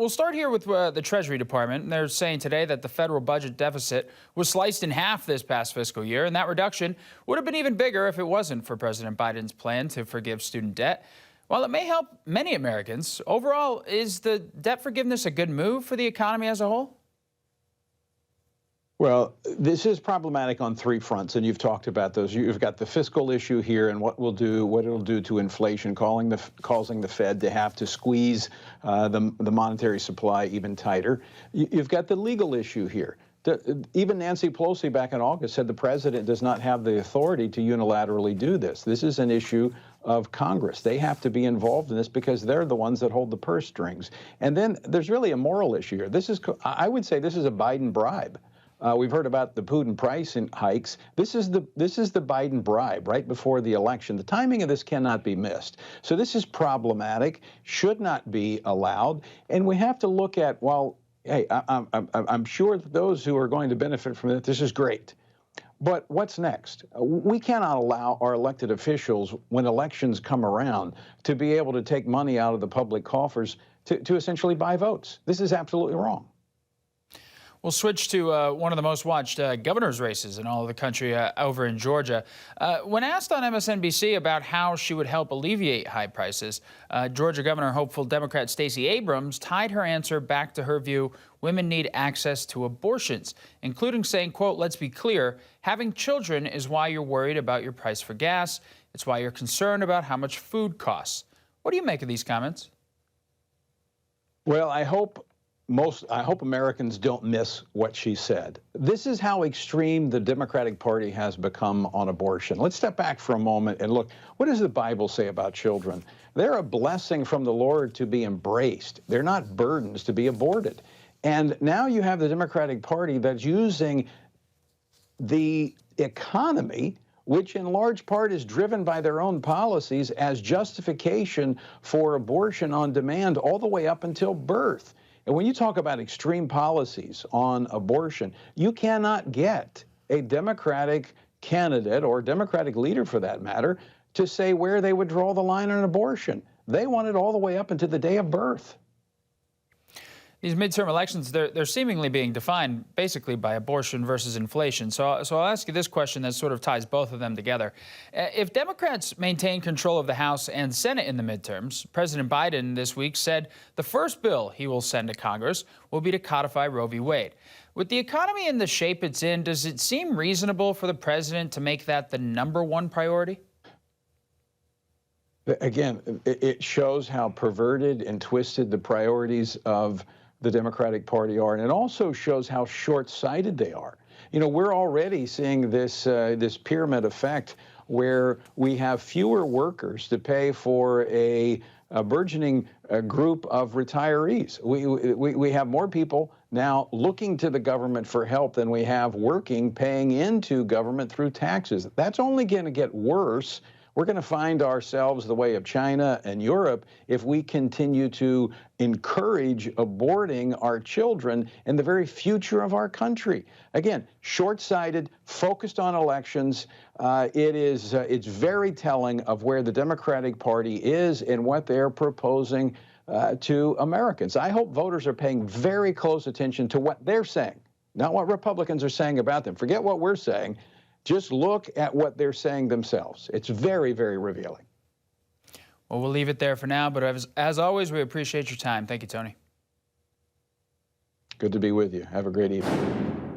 We'll start here with the Treasury Department. They're saying today that the federal budget deficit was sliced in half this past fiscal year, and that reduction would have been even bigger if it wasn't for President Biden's plan to forgive student debt. While it may help many Americans, overall, is the debt forgiveness a good move for the economy as a whole? Well, this is problematic on three fronts, and you've talked about those. You've got the fiscal issue here and what it'll do to inflation, causing the Fed to have to squeeze the monetary supply even tighter. You've got the legal issue here. Even Nancy Pelosi back in August said the president does not have the authority to unilaterally do this. This is an issue of Congress. They have to be involved in this because they're the ones that hold the purse strings. And then there's really a moral issue here. I would say this is a Biden bribe. We've heard about the Putin price hikes. This is the Biden bribe right before the election. The timing of this cannot be missed. So this is problematic, should not be allowed. And we have to look at, well, hey, I'm sure that those who are going to benefit from it, this is great. But what's next? We cannot allow our elected officials, when elections come around, to be able to take money out of the public coffers to essentially buy votes. This is absolutely wrong. We'll switch to one of the most watched governor's races in all of the country over in Georgia. When asked on MSNBC about how she would help alleviate high prices, Georgia Governor hopeful Democrat Stacy Abrams tied her answer back to her view women need access to abortions, including saying, quote, "Let's be clear, having children is why you're worried about your price for gas. It's why you're concerned about how much food costs." What do you make of these comments? Well, I hope Americans don't miss what she said. This is how extreme the Democratic Party has become on abortion. Let's step back for a moment and look. What does the Bible say about children? They're a blessing from the Lord to be embraced. They're not burdens to be aborted. And now you have the Democratic Party that's using the economy, which in large part is driven by their own policies, as justification for abortion on demand all the way up until birth. And when you talk about extreme policies on abortion, you cannot get a Democratic candidate or Democratic leader, for that matter, to say where they would draw the line on abortion. They want it all the way up into the day of birth. These midterm elections, they're seemingly being defined basically by abortion versus inflation. So I'll ask you this question that sort of ties both of them together. If Democrats maintain control of the House and Senate in the midterms, President Biden this week said the first bill he will send to Congress will be to codify Roe v. Wade. With the economy in the shape it's in, does it seem reasonable for the president to make that the #1 priority? Again, it shows how perverted and twisted the priorities of the Democratic Party are, and it also shows how short-sighted they are. You know, we're already seeing this pyramid effect where we have fewer workers to pay for a burgeoning group of retirees. We have more people now looking to the government for help than we have working, paying into government through taxes. That's only going to get worse. We're going to find ourselves the way of China and Europe if we continue to encourage aborting our children and the very future of our country. Again, short-sighted, focused on elections. It's very telling of where the Democratic Party is and what they're proposing to Americans. I hope voters are paying very close attention to what they're saying, not what Republicans are saying about them. Forget what we're saying. Just look at what they're saying themselves. It's very, very revealing. Well, we'll leave it there for now, but as always, we appreciate your time. Thank you, Tony. Good to be with you. Have a great evening.